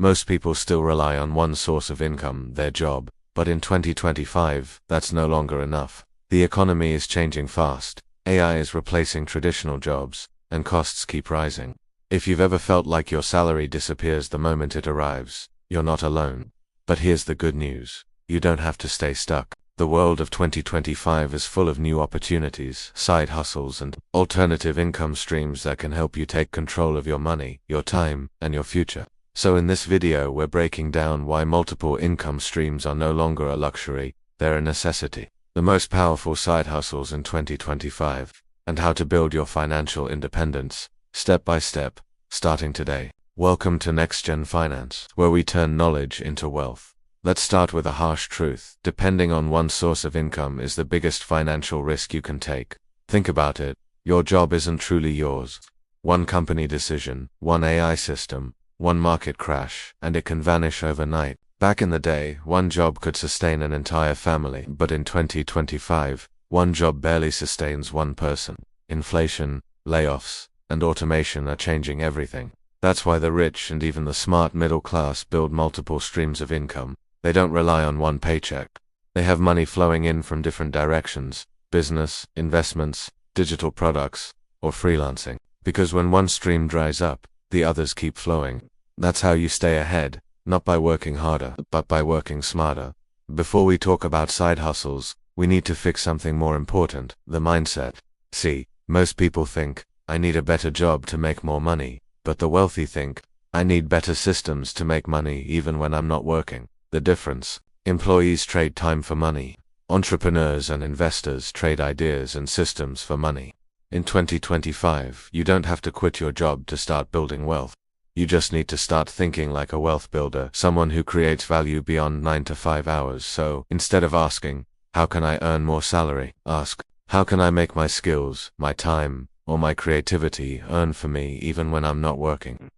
Most people still rely on one source of income, their job, but in 2025, that's no longer enough. The economy is changing fast, AI is replacing traditional jobs, and costs keep rising. If you've ever felt like your salary disappears the moment it arrives, you're not alone. But here's the good news. You don't have to stay stuck. The world of 2025 is full of new opportunities, side hustles, and alternative income streams that can help you take control of your money, your time, and your future. So in this video, we're breaking down why multiple income streams are no longer a luxury, they're a necessity. The most powerful side hustles in 2025, and how to build your financial independence, step by step, starting today. Welcome to NextGen Finance, where we turn knowledge into wealth. Let's start with a harsh truth. Depending on one source of income is the biggest financial risk you can take. Think about it. Your job isn't truly yours. One company decision, one AI system, one market crash, and it can vanish overnight. Back in the day, one job could sustain an entire family, but in 2025, one job barely sustains one person. Inflation, layoffs, and automation are changing everything. That's why the rich and even the smart middle class build multiple streams of income. They don't rely on one paycheck. They have money flowing in from different directions: business, investments, digital products, or freelancing. Because when one stream dries up, the others keep flowing. That's how you stay ahead, not by working harder, but by working smarter. Before we talk about side hustles, we need to fix something more important: the mindset. See, most people think, I need a better job to make more money, but the wealthy think, I need better systems to make money even when I'm not working. The difference: employees trade time for money. Entrepreneurs and investors trade ideas and systems for money. In 2025, you don't have to quit your job to start building wealth. You just need to start thinking like a wealth builder, someone who creates value beyond 9 to 5 hours. So, instead of asking, how can I earn more salary? Ask, how can I make my skills, my time, or my creativity earn for me even when I'm not working?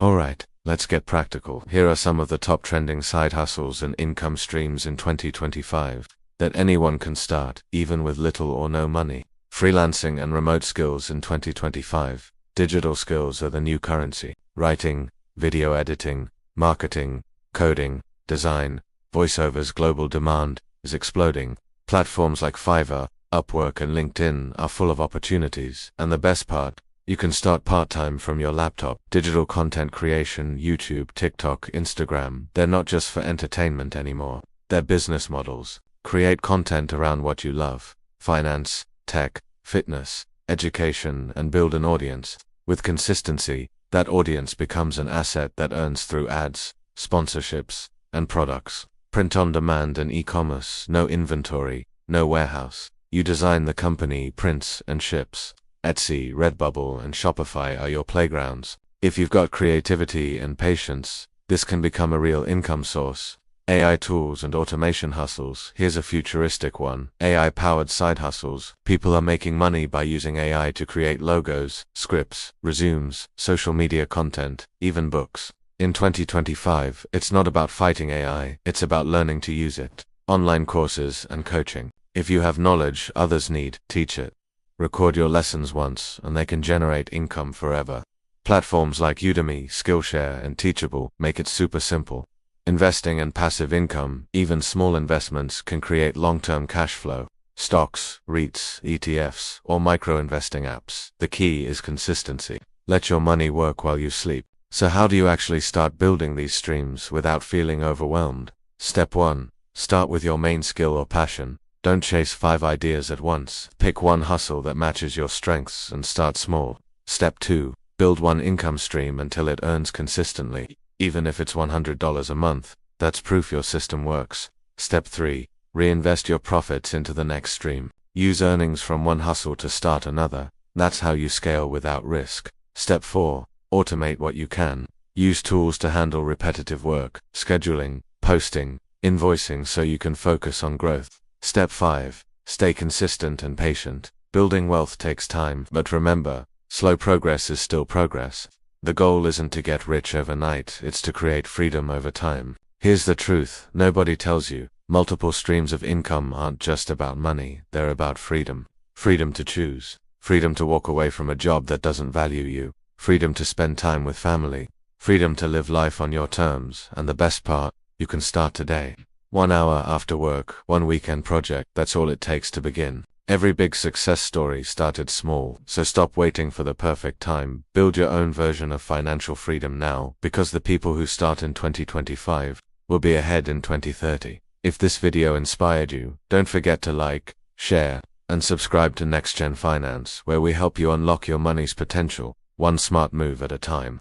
Alright, let's get practical. Here are some of the top trending side hustles and income streams in 2025 that anyone can start, even with little or no money. Freelancing and remote skills in 2025. Digital skills are the new currency. Writing, video editing, marketing, coding, design, voiceovers. Global demand is exploding. Platforms like Fiverr, Upwork, and LinkedIn are full of opportunities. And the best part, you can start part-time from your laptop. Digital content creation, YouTube, TikTok, Instagram, they're not just for entertainment anymore. They're business models. Create content around what you love: finance, tech, fitness, education, and build an audience. With consistency, that audience becomes an asset that earns through ads, sponsorships, and products. Print on demand and e-commerce. No inventory, no warehouse. You design, the company prints and ships. Etsy, Redbubble, and Shopify are your playgrounds. If you've got creativity and patience, this can become a real income source. AI tools and automation hustles. Here's a futuristic one: AI-powered side hustles. People are making money by using AI to create logos, scripts, resumes, social media content, even books. In 2025, it's not about fighting AI, it's about learning to use it. Online courses and coaching. If you have knowledge others need, teach it. Record your lessons once, and they can generate income forever. Platforms like Udemy, Skillshare, and Teachable make it super simple. Investing and passive income. Even small investments can create long-term cash flow. Stocks, REITs, ETFs, or micro-investing apps. The key is consistency. Let your money work while you sleep. So how do you actually start building these streams without feeling overwhelmed? Step 1. Start with your main skill or passion. Don't chase 5 ideas at once. Pick one hustle that matches your strengths and start small. Step 2. Build one income stream until it earns consistently. Even if it's $100 a month, that's proof your system works. Step 3. Reinvest your profits into the next stream. Use earnings from one hustle to start another. That's how you scale without risk. Step 4. Automate what you can. Use tools to handle repetitive work, scheduling, posting, invoicing, so you can focus on growth. Step 5. Stay consistent and patient. Building wealth takes time, but remember, slow progress is still progress. The goal isn't to get rich overnight, it's to create freedom over time. Here's the truth nobody tells you: multiple streams of income aren't just about money, they're about freedom. Freedom to choose. Freedom to walk away from a job that doesn't value you. Freedom to spend time with family. freedom to live life on your terms, and the best part, you can start today. 1 hour after work, one weekend project, that's all it takes to begin. Every big success story started small, so stop waiting for the perfect time. Build your own version of financial freedom now, because the people who start in 2025 will be ahead in 2030. If this video inspired you, don't forget to like, share, and subscribe to NextGen Finance, where we help you unlock your money's potential, one smart move at a time.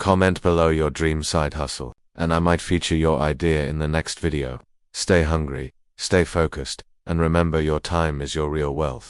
Comment below your dream side hustle, and I might feature your idea in the next video. Stay hungry, stay focused, and remember your time is your real wealth.